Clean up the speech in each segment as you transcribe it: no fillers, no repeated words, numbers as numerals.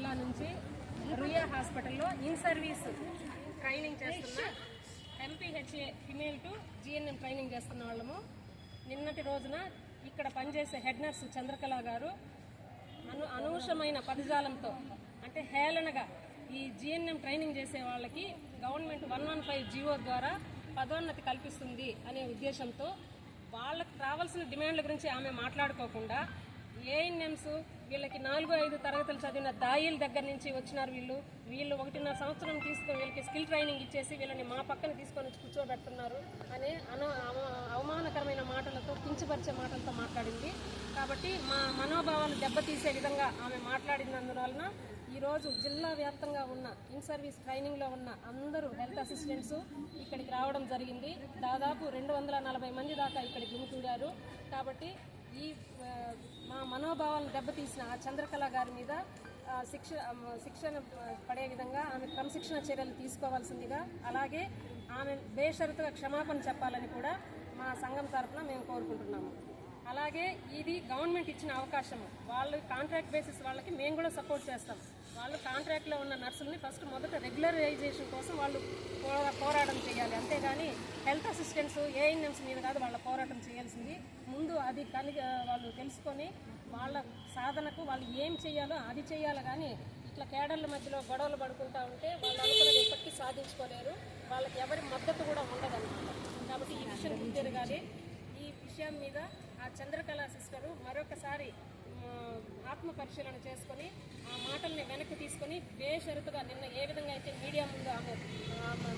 జిల్లా నుంచి రుయా హాస్పిటల్లో ఇన్ సర్వీస్ ట్రైనింగ్ చేస్తున్న MPHA female to GNM training చేస్తున్న వాళ్ళము. నిన్నటి రోజున ఇక్కడ పనిచేసే హెడ్ నర్సు చంద్రకళ గారు అనూషమైన పదజాలంతో అంటే హేళనగా ఈ జిఎన్ఎం ట్రైనింగ్ చేసే వాళ్ళకి గవర్నమెంట్ 115 జీవో ద్వారా పదోన్నతి కల్పిస్తుంది అనే ఉద్దేశంతో వాళ్ళకి రావాల్సిన డిమాండ్ల గురించి ఆమె మాట్లాడుకోకుండా ఏఎన్ఎంస్ వీళ్ళకి 4-5 తరగతులు చదివిన దాయిల దగ్గర నుంచి వచ్చినారు. వీళ్ళు 1.5 సంవత్సరం తీసుకొని వీళ్ళకి స్కిల్ ట్రైనింగ్ ఇచ్చేసి వీళ్ళని మా పక్కన తీసుకొని వచ్చి కూర్చోబెడుతున్నారు అనే అవమానకరమైన మాటలతో కించపరిచే మాటలతో మాట్లాడింది. కాబట్టి మా మనోభావాలు దెబ్బతీసే విధంగా ఆమె మాట్లాడినందువలన ఈరోజు జిల్లా వ్యాప్తంగా ఉన్న ఇన్ సర్వీస్ ట్రైనింగ్లో ఉన్న అందరూ హెల్త్ అసిస్టెంట్స్ ఇక్కడికి రావడం జరిగింది. దాదాపు 240 మంది దాకా ఇక్కడికి గుమికూడారు. కాబట్టి ఈ మా మనోభావాలను దెబ్బతీసిన ఆ చంద్రకళ గారి మీద శిక్షణ పడే విధంగా ఆమె క్రమశిక్షణ చర్యలు తీసుకోవాల్సిందిగా, అలాగే ఆమె బేషరతుగా క్షమాపణ చెప్పాలని కూడా మా సంఘం తరఫున మేము కోరుకుంటున్నాము. అలాగే ఇది గవర్నమెంట్ ఇచ్చిన అవకాశం. వాళ్ళు కాంట్రాక్ట్ బేసిస్ వాళ్ళకి మేము కూడా సపోర్ట్ చేస్తాం. వాళ్ళు కాంట్రాక్ట్లో ఉన్న నర్సుల్ని మొదట రెగ్యులరైజేషన్ కోసం వాళ్ళు పోరాటం చేయాలి. అంతేగాని హెల్త్ అసిస్టెంట్స్ ఏఎన్ఎంస్ మీద కాదు వాళ్ళ పోరాటం చేయాల్సింది. ముందు అది వాళ్ళు తెలుసుకొని వాళ్ళ సాధనకు వాళ్ళు ఏం చేయాలో అది చేయాలి. కానీ ఇట్లా కేడర్ల మధ్యలో గొడవలు పడుకుంటూ ఉంటే వాళ్ళు అనుకున్నది ఎప్పటికీ సాధించుకోలేరు. వాళ్ళకి ఎవరి మద్దతు కూడా ఉండదన్నమాట. కాబట్టి ఈ విషయం గుర్తిరగాలి. ఈ విషయం మీద ఆ చంద్రకళ సిస్టరు మరొకసారి ఆత్మ పరిశీలన చేసుకొని ఆ మాటల్ని వెనక్కి తీసుకొని బేషరతుగా నిన్న ఏ విధంగా అయితే మీడియా ముందు ఆమె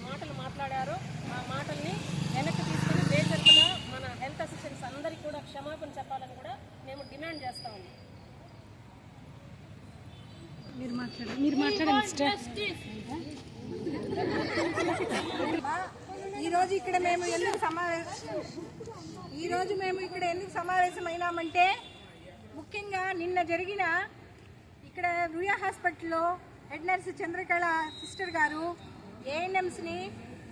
మాటలు మాట్లాడారో ఆ మాటల్ని వెనక్కి తీసుకొని బేషరతుగా మన హెల్త్ అసిస్టెంట్స్ అందరికీ కూడా క్షమాపణ చెప్పాలని కూడా మేము డిమాండ్ చేస్తా ఉన్నాం. ఈరోజు ఇక్కడ మేము ఎందుకు సమావేశమైనామంటే ముఖ్యంగా నిన్న జరిగిన ఇక్కడ రుయా హాస్పిటల్లో హెడ్ నర్స్ చంద్రకళ సిస్టర్ గారు ఏఎన్ఎంస్ని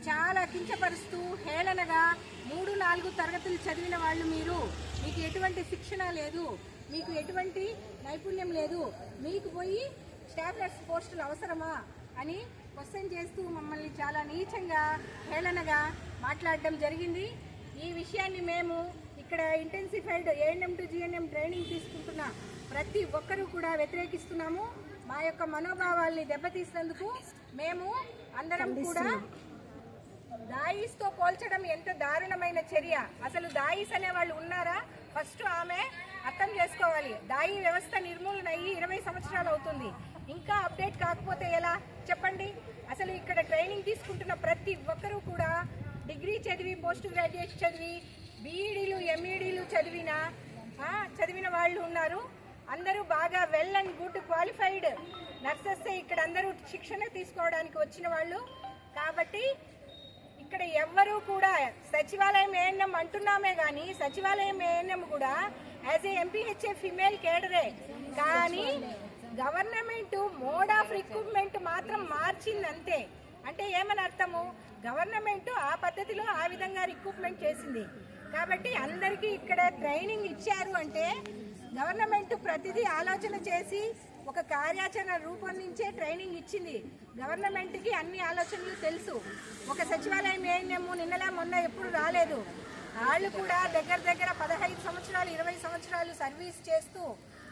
చాలా కించపరుస్తూ హేళనగా 3-4 తరగతులు చదివిన వాళ్ళు మీకు ఎటువంటి శిక్షణ లేదు, మీకు ఎటువంటి నైపుణ్యం లేదు, మీకు పోయి స్టాఫ్ నర్స్ పోస్టులు అవసరమా అని క్వశ్చన్ చేస్తూ మమ్మల్ని చాలా నీచంగా హేళనగా మాట్లాడడం జరిగింది. ఈ విషయాన్ని మేము ఇక్కడ intensified ANM to GNM training తీసుకుంటున్న ప్రతి ఒక్కరూ కూడా వ్యతిరేకిస్తున్నాము. మా యొక్క మనోభావాల్ని దెబ్బతీసినందుకు మేము అందరం కూడా దాయిస్తో పోల్చడం ఎంత దారుణమైన చర్య. అసలు దాయిస్ అనే వాళ్ళు ఉన్నారా? ఫస్ట్ ఆమె అర్థం చేసుకోవాలి. దాయి వ్యవస్థ నిర్మూలన అయ్యి 20 సంవత్సరాలు అవుతుంది. ఇంకా అప్డేట్ కాకపోతే ఎలా చెప్పండి? అసలు ఇక్కడ ట్రైనింగ్ తీసుకుంటున్న ప్రతి ఒక్కరూ కూడా డిగ్రీ చదివి, పోస్ట్ గ్రాడ్యుయేట్ చదివి, బీఈడీలు ఎంఈడీలు చదివిన వాళ్ళు ఉన్నారు. అందరూ బాగా well and good qualified nurses ఇక్కడ అందరూ శిక్షణ తీసుకోవడానికి వచ్చిన వాళ్ళు. కాబట్టి ఇక్కడ ఎవ్వరూ కూడా సచివాలయం ఏఎన్ఎం అంటున్నామే కానీ సచివాలయం ఏఎన్ఎం కూడా యాజ్ ఏ ఎంపీహెచ్ఏ ఫిమేల్ కేడరే. కానీ గవర్నమెంట్ మోడ్ ఆఫ్ రిక్రూట్మెంట్ మాత్రం మార్చిందంతే. అంటే ఏమని అర్థము? గవర్నమెంట్ ఆ పద్ధతిలో ఆ విధంగా రిక్రూట్మెంట్ చేసింది. కాబట్టి అందరికీ ఇక్కడ ట్రైనింగ్ ఇచ్చారు అంటే గవర్నమెంట్ ప్రతిదీ ఆలోచన చేసి ఒక కార్యాచరణ రూపొందించే ట్రైనింగ్ ఇచ్చింది. గవర్నమెంట్కి అన్ని ఆలోచనలు తెలుసు. ఒక సచివాలయం ఏఎన్ఎం నిన్నలా మొన్న ఎప్పుడు రాలేదు. వాళ్ళు కూడా దగ్గర 15 సంవత్సరాలు 20 సంవత్సరాలు సర్వీస్ చేస్తూ,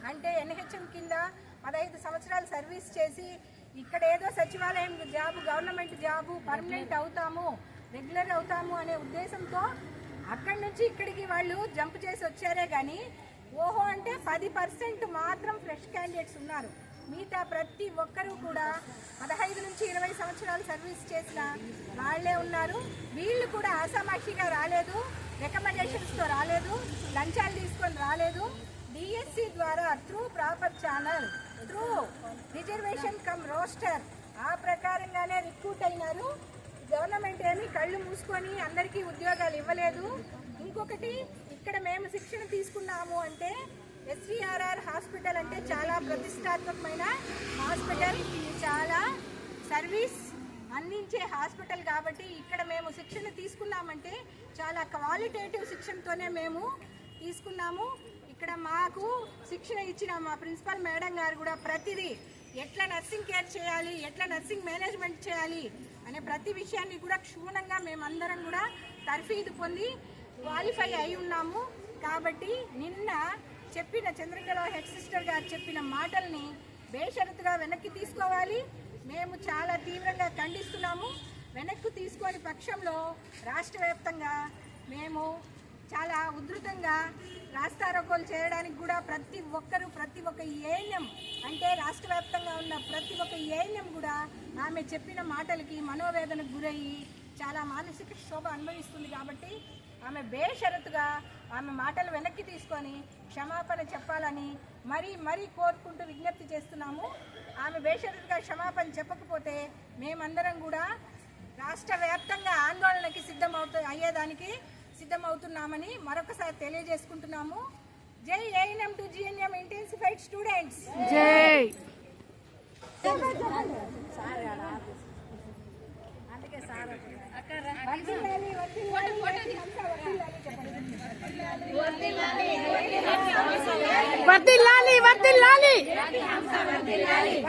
అంటే ఎన్హెచ్ఎం కింద 15 సంవత్సరాలు సర్వీస్ చేసి ఇక్కడ ఏదో సచివాలయం జాబు, గవర్నమెంట్ జాబు పర్మనెంట్ అవుతాము, రెగ్యులర్ అవుతాము అనే ఉద్దేశంతో అక్కడి నుంచి ఇక్కడికి వాళ్ళు జంప్ చేసి వచ్చారే కానీ ఓహో అంటే 10% మాత్రం ఫ్రెష్ క్యాండిడేట్స్ ఉన్నారు. మిగతా ప్రతి ఒక్కరూ కూడా 15 నుంచి 20 సంవత్సరాలు సర్వీస్ చేసిన వాళ్ళే ఉన్నారు. వీళ్ళు కూడా ఆసామాషిగా రాలేదు, రికమెండేషన్స్తో రాలేదు, లంచాలు తీసుకొని రాలేదు. డిఎస్సి ద్వారా through proper channel, through reservation come roster ఆ ప్రకారంగానే రిక్రూట్ అయినారు. గవర్నమెంట్ ఏమి కళ్ళు మూసుకొని అందరికీ ఉద్యోగాలు ఇవ్వలేదు. ఇంకొకటి, ఇక్కడ మేము శిక్షణ తీసుకున్నాము అంటే ఎస్విఆర్ఆర్ హాస్పిటల్ అంటే చాలా ప్రతిష్టాత్మకమైన హాస్పిటల్, చాలా సర్వీస్ అందించే హాస్పిటల్. కాబట్టి ఇక్కడ మేము శిక్షణ తీసుకున్నామంటే చాలా క్వాలిటేటివ్ శిక్షణతోనే మేము తీసుకున్నాము. ఇక్కడ మాకు శిక్షణ ఇచ్చిన మా ప్రిన్సిపల్ మేడం గారు కూడా ప్రతిదీ ఎట్లా నర్సింగ్ కేర్ చేయాలి, ఎట్లా నర్సింగ్ మేనేజ్మెంట్ చేయాలి అనే ప్రతి విషయాన్ని కూడా క్షుణ్ణంగా మేమందరం కూడా తర్ఫీదు పొంది క్వాలిఫై అయి ఉన్నాము. కాబట్టి నిన్న చెప్పిన చంద్రకళ హెడ్ సిస్టర్ గారు చెప్పిన మాటల్ని బేషరతుగా వెనక్కి తీసుకోవాలి. మేము చాలా తీవ్రంగా ఖండిస్తున్నాము. వెనక్కి తీసుకోని పక్షంలో రాష్ట్ర వ్యాప్తంగా మేము చాలా ఉధృతంగా రాస్తారోకోలు చేయడానికి కూడా ప్రతి ఒక్క ఏఎన్ఎం అంటే రాష్ట్ర వ్యాప్తంగా ఉన్న ప్రతి ఒక్క ఏఎన్ఎం కూడా ఆమె చెప్పిన మాటలకి మనోవేదనకు గురయ్యి చాలా మానసిక శోభ అనుభవిస్తుంది. కాబట్టి ఆమె బేషరతుగా ఆమె మాటలు వెనక్కి తీసుకొని క్షమాపణ చెప్పాలని మరీ కోరుకుంటూ విజ్ఞప్తి చేస్తున్నాము. ఆమె బేషరతుగా క్షమాపణ చెప్పకపోతే మేమందరం కూడా రాష్ట్ర వ్యాప్తంగా ఆందోళనకి అయ్యేదానికి సిద్ధమవుతున్నామని మరొకసారి తెలియజేసుకుంటున్నాము. జై ANM to GNM intensified students. జై. వర్ధిల్లాలి వర్ధిల్లాలి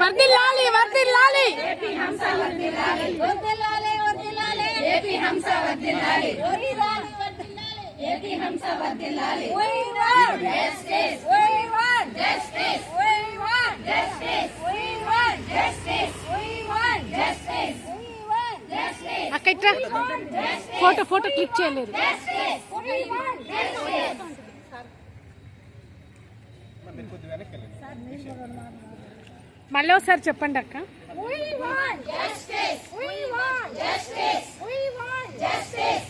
వర్ధిల్లాలి వర్ధిల్లాలి ఏపీ హంస వర్ధిల్లాలి వర్ధిల్లాలి వర్ధిల్లాలి ఏపీ హంస వర్ధిల్లాలి వర్ధిల్లాలి వర్ధిల్లాలి ఏపీ హంస వర్ధిల్లాలి we want justice we want justice we want justice we want justice we want justice we want justice అక్క ఇట్రా ఫోటో క్లిక్ చేయలేదు. we want justice మళ్ళీ ఒకసారి చెప్పండి అక్క. we want justice we want justice we want justice